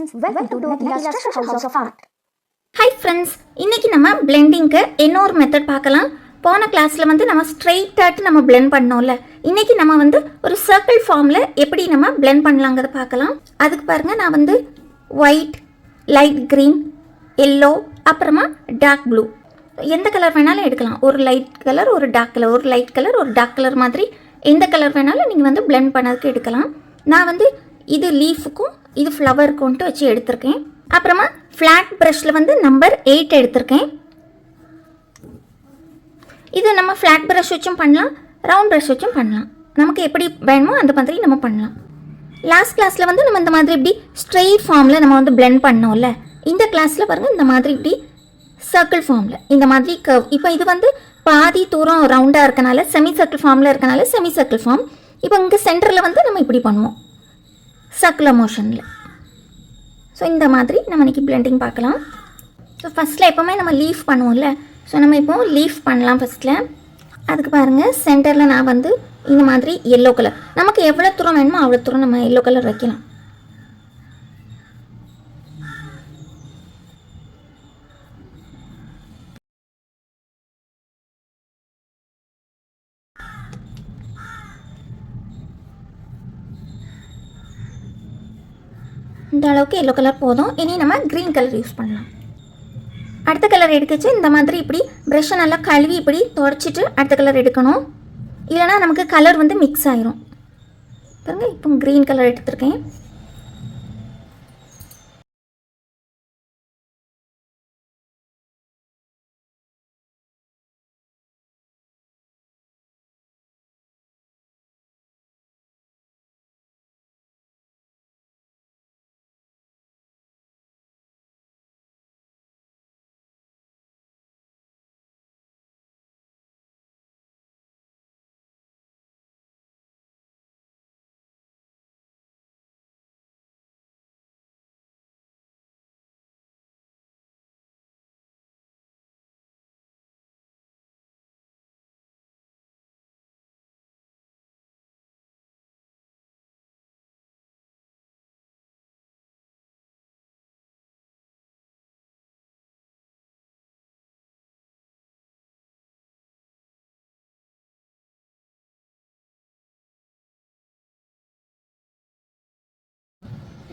friends, welcome to Nathila's Treasure House of Art. Hi friends, இன்னைக்கு நம்ம blendingக்கு இன்னொரு method பார்க்கலாம். போன கிளாஸ்ல வந்து நம்ம ஸ்ட்ரைட் ஆட் நம்ம blend பண்ணோம்ல. இன்னைக்கு நம்ம வந்து ஒரு சர்க்கிள் ஃபார்ம்ல எப்படி நம்ம blend பண்ணலாம்ங்கறத பார்க்கலாம். அதுக்கு பாருங்க நான் வந்து white, light green, yellow அப்புறமா dark blue எந்த கலர் வேணாலும் எடுக்கலாம். ஒரு லைட் கலர், ஒரு டார்க் கலர், ஒரு லைட் கலர், ஒரு டார்க் கலர் மாதிரி எந்த கலர் வேணாலும் நீங்க வந்து blend பண்ணதுக்கு எடுக்கலாம். நான் வந்து இது லீஃப்க்கும் இது ஃப்ளவருக்கும்ட்டு வச்சு எடுத்துர்க்கேன். அப்புறமா ஃப்ளாட் ப்ரஷ்ல வந்து நம்பர் 8 எடுத்துர்க்கேன். இது நம்ம ஃப்ளாட் ப்ரஷ் வச்சும் பண்ணலாம், ரவுண்ட் ப்ரஷ் வச்சும் பண்ணலாம். நமக்கு எப்படி வேணுமோ அந்த மாதிரி நம்ம பண்ணலாம். லாஸ்ட் கிளாஸ்ல வந்து நம்ம இந்த மாதிரி இப்படி ஸ்ட்ரெயிட் ஃபார்ம்ல நம்ம வந்து blend பண்ணோம்ல. இந்த கிளாஸ்ல பாருங்க இந்த மாதிரி இப்படி சர்க்கிள் ஃபார்ம்ல இந்த மாதிரி கர்வ். இப்போ இது வந்து பாதி தூரம் ரவுண்டா இருக்கனால செமி சர்க்கிள் ஃபார்ம்ல இருக்கனால செமி சர்க்கிள் ஃபார்ம். இப்போ இங்க சென்டர்ல வந்து நம்ம இப்படி பண்ணுவோம் சர்க்குலர் மோஷன்ல. ஸோ இந்த மாதிரி நம்ம இன்றைக்கி பிளெண்டிங் பார்க்கலாம். ஸோ ஃபஸ்ட்டில் எப்போவுமே நம்ம லீஃப் பண்ணுவோம்ல, ஸோ நம்ம இப்போது லீஃப் பண்ணலாம் ஃபஸ்ட்டில். அதுக்கு பாருங்கள் சென்டரில் நான் வந்து இந்த மாதிரி எல்லோ கலர், நமக்கு எவ்வளோ தூரம் வேணுமோ அவ்வளோ தூரம் நம்ம எல்லோ கலர் வைக்கலாம். இந்த அளவுக்கு எல்லோ கலர் போதும். இனி நம்ம க்ரீன் கலர் யூஸ் பண்ணலாம். அடுத்த கலர் எடுத்துச்சு இந்த மாதிரி இப்படி ப்ரஷ்ஷை நல்லா கழுவி இப்படி தொடச்சிட்டு அடுத்த கலர் எடுக்கணும், இல்லைனா நமக்கு கலர் வந்து மிக்ஸ் ஆயிரும். பாருங்க இப்போ க்ரீன் கலர் எடுத்துருக்கேன்.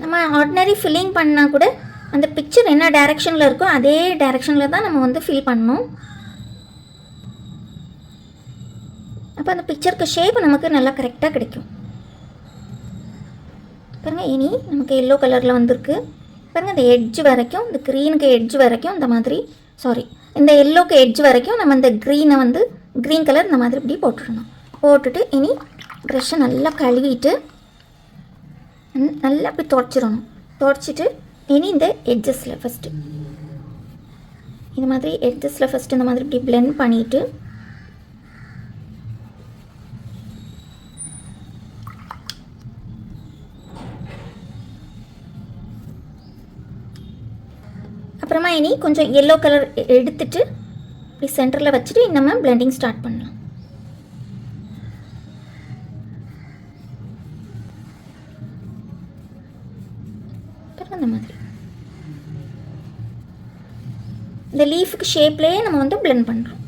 நம்ம ஆர்டினரி ஃபில்லிங் பண்ணால் கூட அந்த பிக்சர் என்ன டைரெக்ஷனில் இருக்கோ அதே டைரெக்ஷனில் தான் நம்ம வந்து ஃபில் பண்ணணும். அப்போ அந்த பிக்சருக்கு ஷேப் நமக்கு நல்லா கரெக்டாக கிடைக்கும். பாருங்கள் இனி நமக்கு எல்லோ கலரில் வந்திருக்கு. பாருங்கள் இந்த எட்ஜ் வரைக்கும், இந்த க்ரீனுக்கு எட்ஜ் வரைக்கும் இந்த மாதிரி, சாரி இந்த எல்லோக்கு எட்ஜ் வரைக்கும் நம்ம இந்த க்ரீனை வந்து க்ரீன் கலர் இந்த மாதிரி இப்படி போட்டுடணும். போட்டுட்டு இனி ப்ரஷ்ஷை நல்லா கழுவிட்டு நல்லா இப்படி துடைச்சிடணும். துடைச்சிட்டு இனி இந்த எட்ஜஸில் ஃபஸ்ட்டு இந்த மாதிரி எட்ஜஸில் ஃபஸ்ட்டு இந்த மாதிரி இப்படி பிளெண்ட் பண்ணிவிட்டு அப்புறமா இனி கொஞ்சம் எல்லோ கலர் எடுத்துட்டு இப்படி சென்டரில் வச்சுட்டு நம்ம பிளெண்டிங் ஸ்டார்ட் பண்ணலாம். அந்த மாதிரி இந்த லீஃப்க்கு ஷேப்லேயே நம்ம வந்து பிளெண்ட் பண்ணுறோம்.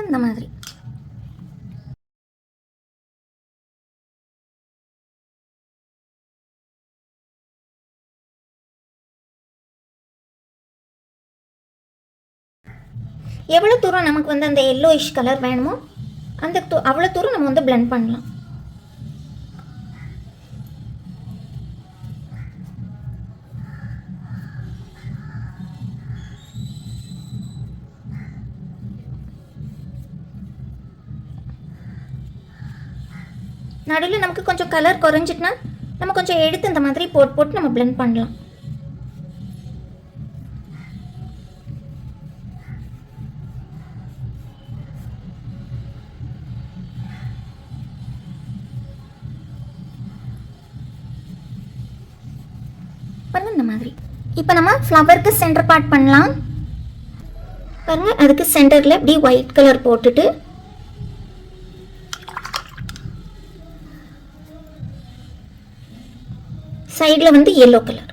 இந்த மாதிரி எவ்வளோ தூரம் நமக்கு வந்து அந்த எல்லோயிஷ் கலர் வேணுமோ அந்த அவ்வளோ தூரம் நம்ம வந்து blend பண்ணலாம். நடுவில் நமக்கு கொஞ்சம் கலர் குறைஞ்சிட்டுனா நம்ம கொஞ்சம் எடுத்து இந்த மாதிரி போட்டு நம்ம blend பண்ணலாம். பாருங்க இந்த மாதிரி. இப்போ நம்ம ஃப்ளவருக்கு சென்டர் பார்ட் பண்ணலாம். பாருங்க, அதுக்கு சென்டரில் இப்படி ஒயிட் கலர் போட்டுட்டு சைடில் வந்து எல்லோ கலர்.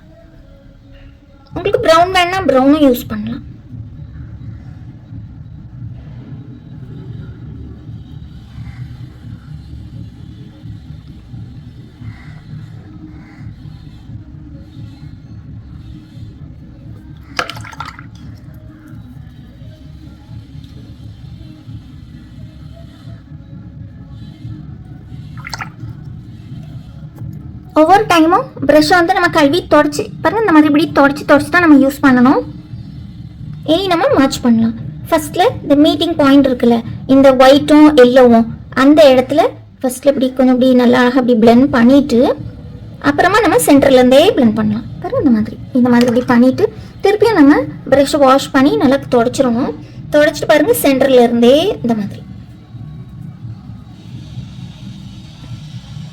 உங்களுக்கு ப்ரௌன் வேணா ப்ரௌனும் யூஸ் பண்ணலாம். ஒவ்வொரு டைமும் ப்ரஷ்ஷை வந்து நம்ம கழுவி தொடச்சி பாருங்கள், இந்த மாதிரி இப்படி தொடச்சி தான் நம்ம யூஸ் பண்ணணும். இனி நம்ம மேட்ச் பண்ணலாம். ஃபஸ்ட்டில் இந்த மீட்டிங் பாயிண்ட் இருக்குல்ல, இந்த ஒயிட்டும் எல்லோவும் அந்த இடத்துல ஃபஸ்ட்டில் இப்படி கொஞ்சம் இப்படி நல்லா அழகாக இப்படி blend பண்ணிவிட்டு அப்புறமா நம்ம சென்டர்லேருந்தே blend பண்ணலாம். பாருங்கள் இந்த மாதிரி இப்படி பண்ணிவிட்டு திருப்பியும் நம்ம ப்ரஷ்ஷை வாஷ் பண்ணி நல்லா தொடச்சிடணும். தொடச்சிட்டு பாருங்கள், சென்டர்லேருந்தே இந்த மாதிரி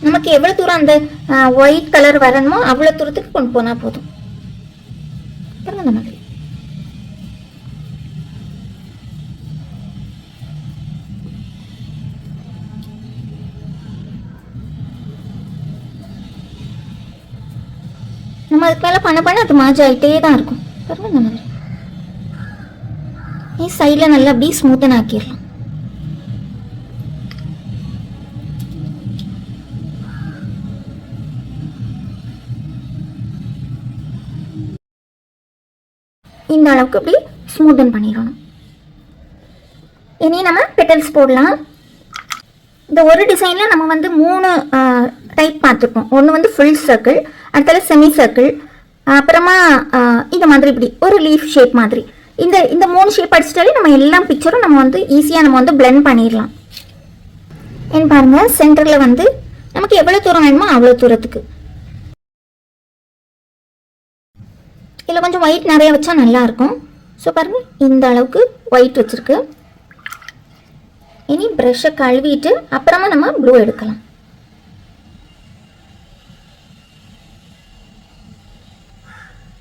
நமக்கு எவ்வளோ தூரம் அந்த ஒயிட் கலர் வரணுமோ அவ்வளோ தூரத்துக்கு கொண்டு போனால் போதும். பாருங்க இந்த மாதிரி. நம்ம அதுக்கு மேலே பண்ண அது மாஜ் ஆகிட்டே தான் இருக்கும். பாருங்க இந்த மாதிரி. சைடில் நல்லா அப்படி ஸ்மூத்தன் ஆக்கிடலாம். இந்த அளவுக்கு இப்படி ஸ்மூத்தன் பண்ணிடணும். இனி நம்ம பெட்டல்ஸ் போடலாம். இந்த ஒரு டிசைனில் நம்ம வந்து 3 டைப் பார்த்துருப்போம். ஒன்று வந்து ஃபுல் சர்க்கிள், அடுத்தால செமி சர்க்கிள், அப்புறமா இந்த மாதிரி இப்படி ஒரு லீஃப் ஷேப் மாதிரி. இந்த 3 ஷேப் அடிச்சிட்டாலே நம்ம எல்லா பிக்சரும் நம்ம வந்து ஈஸியாக நம்ம வந்து blend பண்ணிடலாம். ஏன்னு பாருங்கள், சென்டரில் வந்து நமக்கு எவ்வளோ தூரம் வேணுமோ அவ்வளோ தூரத்துக்கு. இதில் கொஞ்சம் ஒயிட் நிறைய வச்சா நல்லாயிருக்கும். ஸோ பாருங்கள், இந்த அளவுக்கு ஒயிட் வச்சுருக்கு. இனி ப்ரஷ்ஷை கழுவிட்டு அப்புறமா நம்ம ப்ளூ எடுக்கலாம்.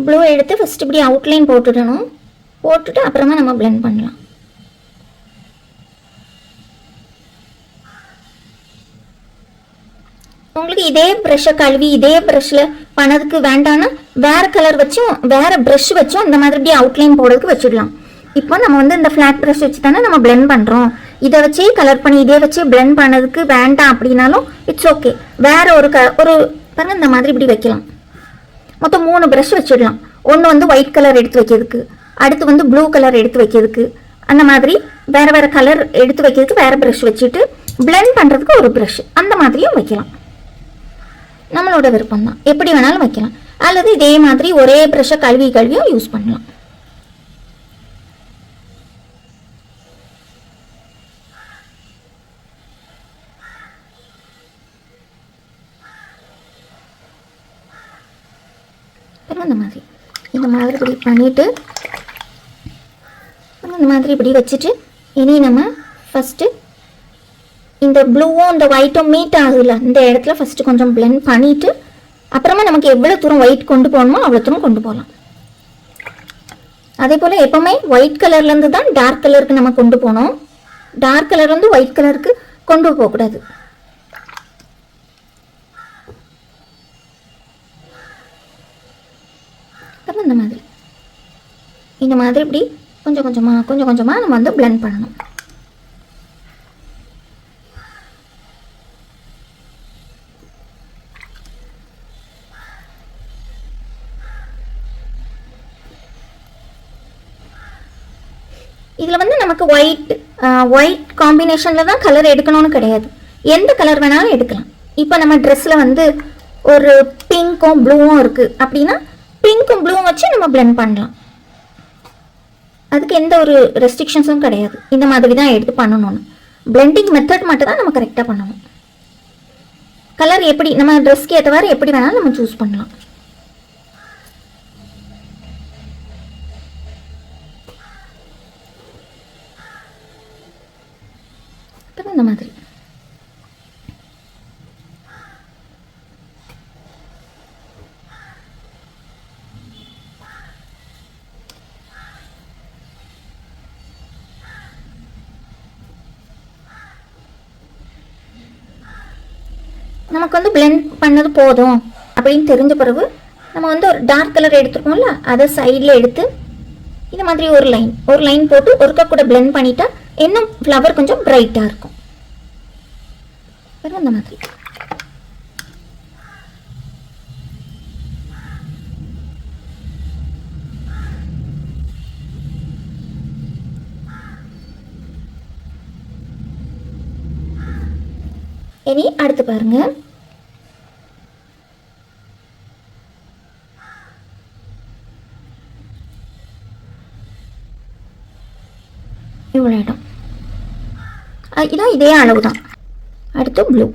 ப்ளூ எடுத்து ஃபஸ்ட் இப்படி அவுட்லைன் போட்டுடணும். போட்டுட்டு அப்புறமா நம்ம blend பண்ணலாம். உங்களுக்கு இதே ப்ரஷ்ஷை கழுவி இதே ப்ரஷ்ஷில் பண்ணதுக்கு வேண்டாம்னா வேறு கலர் வச்சும் வேறு ப்ரஷ் வச்சும் இந்த மாதிரி இப்படி அவுட்லைன் போடுறதுக்கு வச்சுடலாம். இப்போ நம்ம வந்து இந்த ஃப்ளாட் ப்ரஷ் வச்சு தானே நம்ம blend பண்ணுறோம். இதை வச்சே கலர் பண்ணி இதே வச்சு blend பண்ணதுக்கு வேண்டாம் அப்படின்னாலும் இட்ஸ் ஓகே. வேறு ஒரு பாருங்கள், இந்த மாதிரி இப்படி வைக்கலாம். மொத்தம் 3 ப்ரஷ் வச்சிடலாம். ஒன்று வந்து ஒயிட் கலர் எடுத்து வைக்கிறதுக்கு, அடுத்து வந்து ப்ளூ கலர் எடுத்து வைக்கிறதுக்கு, அந்த மாதிரி வேறு கலர் எடுத்து வைக்கிறதுக்கு வேறு ப்ரஷ் வச்சுட்டு blend பண்ணுறதுக்கு ஒரு ப்ரஷ் அந்த மாதிரியும் வைக்கலாம். நம்மளோட விருப்பம் தான், எப்படி வேணாலும் வைக்கலாம். அல்லது இதே மாதிரி ஒரே ப்ரஷ்ஷை கழுவியும் யூஸ் பண்ணலாம். இந்த மாதிரி இப்படி பண்ணிவிட்டு இந்த மாதிரி இப்படி வச்சுட்டு இனி நம்ம ஃபஸ்ட்டு இந்த ப்ளூவும் இந்த ஒயிட்டும் மீட் ஆகுதுல, இந்த இடத்துல ஃபஸ்ட்டு கொஞ்சம் blend பண்ணிவிட்டு அப்புறமா நமக்கு எவ்வளோ தூரம் ஒயிட் கொண்டு போகணுமோ அவ்வளோ தூரம் கொண்டு போகலாம். அதே போல் எப்போவுமே ஒயிட் கலர்லேருந்து தான் டார்க் கலருக்கு நம்ம கொண்டு போகணும். டார்க் கலர்லேருந்து ஒயிட் கலருக்கு கொண்டு போகக்கூடாது. இந்த மாதிரி இப்படி கொஞ்சம் கொஞ்சமாக நம்ம வந்து blend பண்ணணும். இதில் வந்து நமக்கு ஒயிட் காம்பினேஷனில் தான் கலர் எடுக்கணும்னு கிடையாது, எந்த கலர் வேணாலும் எடுக்கலாம். இப்போ நம்ம ட்ரெஸ்ஸில் வந்து ஒரு பிங்க்கும் ப்ளூவும் இருக்குது அப்படின்னா பிங்க்கும் ப்ளூவும் வச்சு நம்ம பிளெண்ட் பண்ணலாம். அதுக்கு எந்த ஒரு ரெஸ்ட்ரிக்ஷன்ஸும் கிடையாது. இந்த மாதிரி தான் எடுத்து பண்ணணும்னு பிளெண்டிங் மெத்தட் மட்டும் தான் நம்ம கரெக்டாக பண்ணணும். கலர் எப்படி நம்ம ட்ரெஸ்க்கு ஏற்றவாறு எப்படி வேணாலும் நம்ம சூஸ் பண்ணலாம். இந்த மாதிரி நமக்கு வந்து பிளெண்ட் பண்ணது போதும் அப்படின்னு தெரிஞ்ச பிறகு நம்ம வந்து ஒரு டார்க் கலர் எடுத்துருக்கோம்ல, அதை சைடில் எடுத்து இந்த மாதிரி ஒரு லைன் போட்டு ஒருக்கா கூட பிளெண்ட் பண்ணிட்டா இன்னும் ஃப்ளவர் கொஞ்சம் பிரைட்டாக இருக்கும். இந்த மாதிரி இனி அடுத்து பாருங்க, இவ்வளோ இடம் இதான் இதே அளவு தான். அடுத்து ப்ளூ,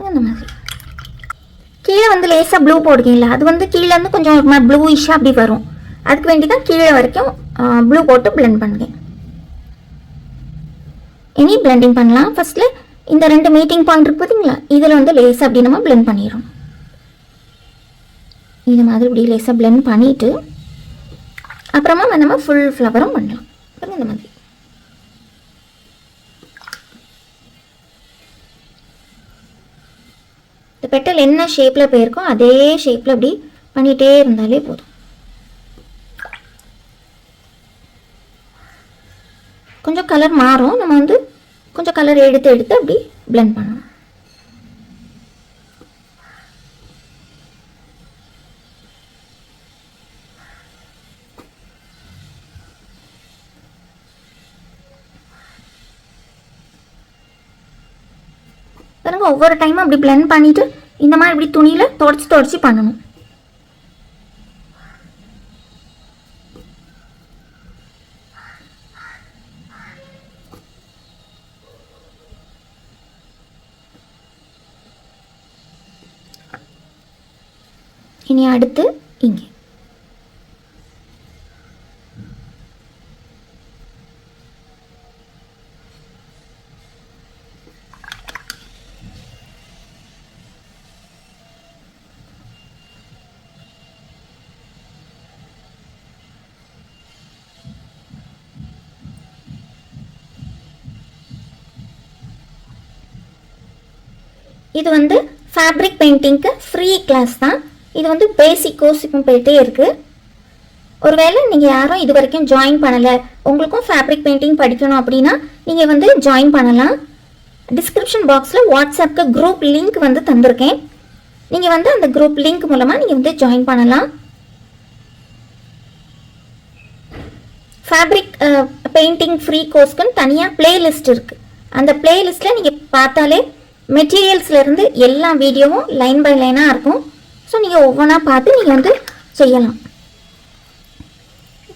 இந்த மாதிரி கீழே வந்து லேசாக ப்ளூ போடுவீங்களா, அது வந்து கீழே வந்து கொஞ்சம் ஒரு மாதிரி ப்ளூயிஷாக அப்படி வரும். அதுக்கு வேண்டி தான் கீழே வரைக்கும் ப்ளூ போட்டு பிளெண்ட் பண்ணுவேன். இனி பிளெண்டிங் பண்ணலாம். ஃபர்ஸ்ட்ல இந்த 2 மீட்டிங் பாயிண்ட் இருக்கு பார்த்தீங்களா, இதில் வந்து லேசாக அப்படி நம்ம பிளெண்ட் பண்ணிடுறோம். இந்த மாதிரி இப்படி லேசாக பிளெண்ட் பண்ணிவிட்டு அப்புறமா நம்ம ஃபுல் ஃப்ளவரும் பண்ணலாம். இந்த மாதிரி இந்த பெட்டல் என்ன ஷேப்பில் போயிருக்கோ அதே ஷேப்பில் அப்படி பண்ணிகிட்டே இருந்தாலே போதும். கொஞ்சம் கலர் மாறும், நம்ம வந்து கொஞ்சம் கலர் எடுத்து அப்படி பிளெண்ட் பண்ணணும். பாருங்க, ஒவ்வொரு டைமும் அப்படி பிளெண்ட் பண்ணிட்டு இந்த மாதிரி இப்படி துணியில் தொடச்சி பண்ணணும். இனி அடுத்து இங்கே இது வந்து ஃபேப்ரிக் பெயிண்டிங்க்கு ஃப்ரீ கிளாஸ் தான். இது வந்து பேசிக் கோர்ஸ் இப்போ போயிட்டே இருக்குது. ஒருவேளை நீங்கள் யாரும் இது வரைக்கும் ஜாயின் பண்ணலை, உங்களுக்கும் ஃபேப்ரிக் பெயிண்டிங் படிக்கணும் அப்படின்னா நீங்கள் வந்து ஜாயின் பண்ணலாம். டிஸ்கிரிப்ஷன் பாக்ஸில் வாட்ஸ்அப்புக்கு குரூப் லிங்க் வந்து தந்திருக்கேன். நீங்கள் வந்து அந்த குரூப் லிங்க் மூலமாக நீங்கள் வந்து ஜாயின் பண்ணலாம். ஃபேப்ரிக் பெயிண்டிங் ஃப்ரீ கோர்ஸ்க்குன்னு தனியாக பிளேலிஸ்ட் இருக்குது. அந்த பிளேலிஸ்ட்டில் நீங்கள் பார்த்தாலே மெட்டீரியல்ஸ்லேருந்து எல்லா வீடியோவும் லைன் பை லைனாக இருக்கும். ஸோ நீங்கள் ஒவ்வொன்றா பார்த்து நீங்கள் வந்து செய்யலாம்.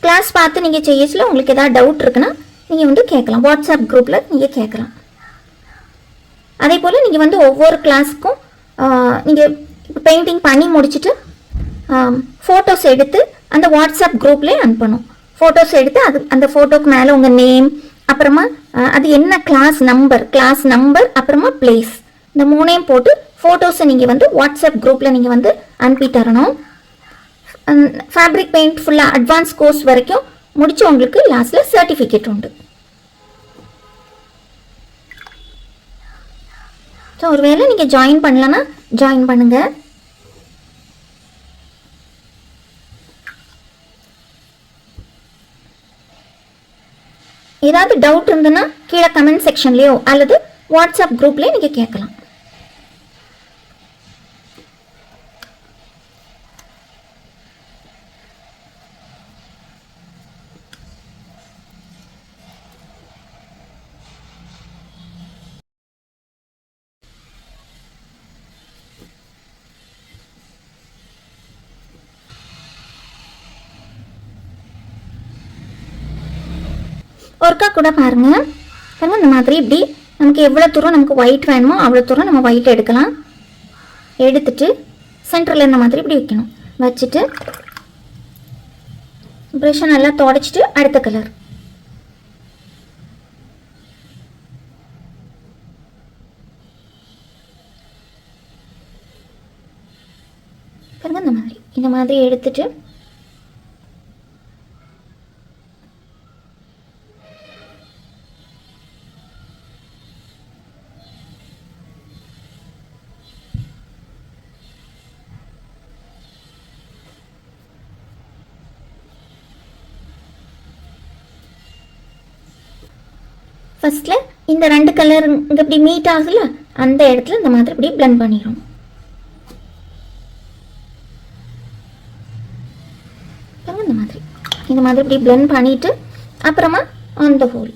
கிளாஸ் பார்த்து நீங்கள் செய்யச்சில் உங்களுக்கு எதாவது டவுட் இருக்குன்னா நீங்கள் வந்து கேட்கலாம், வாட்ஸ்அப் குரூப்பில் நீங்கள் கேட்கலாம். அதே போல் நீங்கள் வந்து ஒவ்வொரு கிளாஸுக்கும் நீங்கள் இப்போ பெயிண்டிங் பண்ணி முடிச்சுட்டு ஃபோட்டோஸ் எடுத்து அந்த வாட்ஸ்அப் குரூப்லேயே அனுப்பணும். ஃபோட்டோஸ் எடுத்து அந்த ஃபோட்டோக்கு மேலே உங்கள் நேம், அப்புறமா அது என்ன கிளாஸ் நம்பர் அப்புறமா பிளேஸ், இந்த 3ஐயும் போட்டு ஃபோட்டோஸை நீங்கள் வந்து வாட்ஸ்அப் குரூப்பில் நீங்கள் வந்து அனுப்பி தரணும். ஃபேப்ரிக் பெயிண்ட் ஃபுல்லாக அட்வான்ஸ் கோர்ஸ் வரைக்கும் முடிச்சு உங்களுக்கு லாஸ்ட்டில் சர்டிஃபிகேட் உண்டு. ஸோ ஒருவேளை நீங்கள் ஜாயின் பண்ணலன்னா ஜாயின் பண்ணுங்கள். ஏதாவது டவுட் இருந்ததுன்னா கீழே கமெண்ட் செக்ஷன்லேயோ அல்லது வாட்ஸ்அப் குரூப்லேயே நீங்கள் கேட்கலாம். ஒர்க்கா கூட பாருங்கள். இந்த மாதிரி இப்படி நமக்கு எவ்வளோ தூரம் நமக்கு ஒயிட் வேணுமோ அவ்வளோ தூரம் நம்ம ஒயிட் எடுக்கலாம். எடுத்துட்டு சென்டரில் இந்த மாதிரி இப்படி வைக்கணும். வச்சுட்டு ப்ரஷ்ஷை நல்லா தொடச்சிட்டு அடுத்த கலர் இந்த மாதிரி எடுத்துட்டு ஃபஸ்ட்டில் இந்த ரெண்டு கலர் இங்கே இப்படி மீட் ஆகுதுல்ல அந்த இடத்துல இந்த மாதிரி இப்படி பிளெண்ட் பண்ணிடும். இந்த மாதிரி இப்படி பிளெண்ட் பண்ணிவிட்டு அப்புறமா அந்த ஹோல்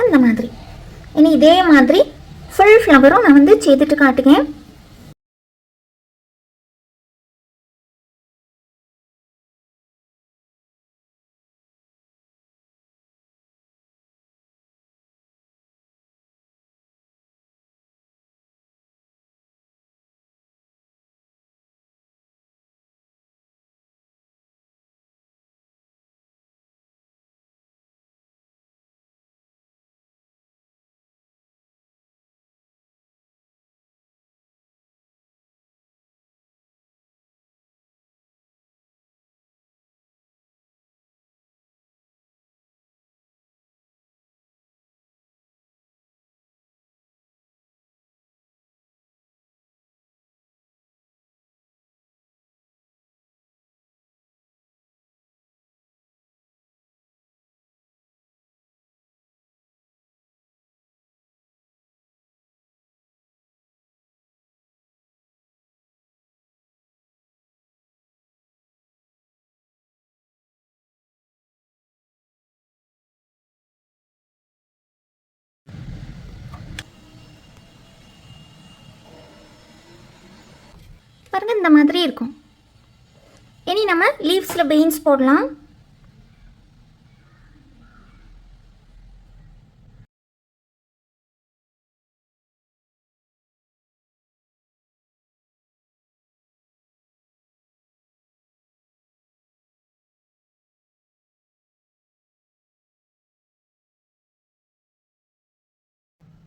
இந்த மாதிரி. இனி இதே மாதிரி ஃபுல் ஃப்ளவரும் நான் வந்து செய்துட்டு காட்டுகிறேன். பாருங்க இந்த மாதிரி இருக்கும். இனி நம்ம லீவ்ஸில் பெயின்ஸ் போடலாம்.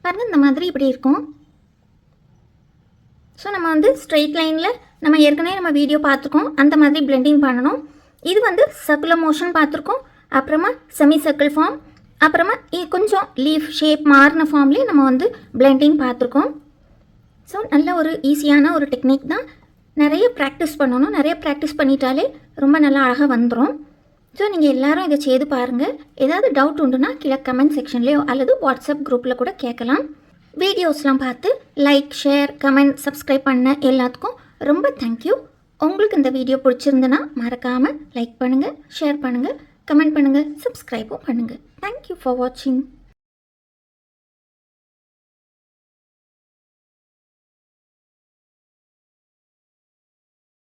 பாருங்க இந்த மாதிரி இப்படி இருக்கும். ஸோ நம்ம வந்து ஸ்ட்ரெயிட் லைனில் நம்ம ஏற்கனவே நம்ம வீடியோ பார்த்துருக்கோம், அந்த மாதிரி பிளெண்டிங் பண்ணணும். இது வந்து சர்க்குலர் மோஷன் பார்த்துருக்கோம், அப்புறமா செமி சர்க்கிள் ஃபார்ம், அப்புறமா கொஞ்சம் லீஃப் ஷேப் மாறின ஃபார்ம்லேயே நம்ம வந்து பிளெண்டிங் பார்த்துருக்கோம். ஸோ நல்ல ஒரு ஈஸியான ஒரு டெக்னிக் தான். நிறைய ப்ராக்டிஸ் பண்ணணும். நிறைய ப்ராக்டிஸ் பண்ணிட்டாலே ரொம்ப நல்லா அழகாக வந்துடும். ஸோ நீங்கள் எல்லோரும் இதை செய்து பாருங்கள். ஏதாவது டவுட் உண்டுன்னா கீழே கமெண்ட் செக்ஷன்லேயோ அல்லது வாட்ஸ்அப் குரூப்பில் கூட கேட்கலாம். வீடியோஸ்லாம் பார்த்து லைக், ஷேர், கமெண்ட், சப்ஸ்கிரைப் பண்ண எல்லாத்துக்கும் ரொம்ப தேங்க்யூ. உங்களுக்கு இந்த வீடியோ பிடிச்சிருந்துன்னா மறக்காமல் லைக் பண்ணுங்கள், ஷேர் பண்ணுங்கள், கமெண்ட் பண்ணுங்கள், சப்ஸ்கிரைபும் பண்ணுங்கள். தேங்க்யூ ஃபார் வாட்சிங்.